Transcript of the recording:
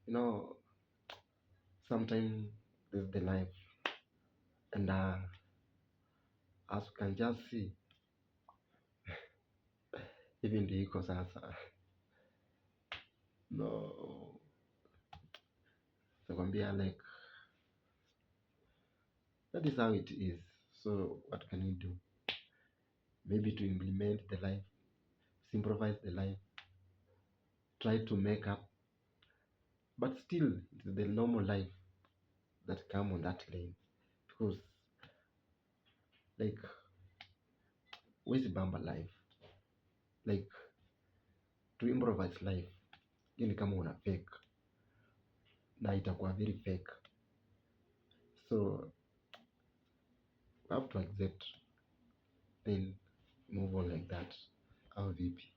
you know, sometimes this is the life, and as you can just see, even the iko sasa, no, nakwambia like that is how it is. So what can we do? Maybe to implement the life, improvise the life, try to make up, but still it's the normal life that come on that lane, because like where's the bamba life, like to improvise life, hiyo ni kama una fake na itakuwa very fake, so we have to accept then move on like that, au vipi?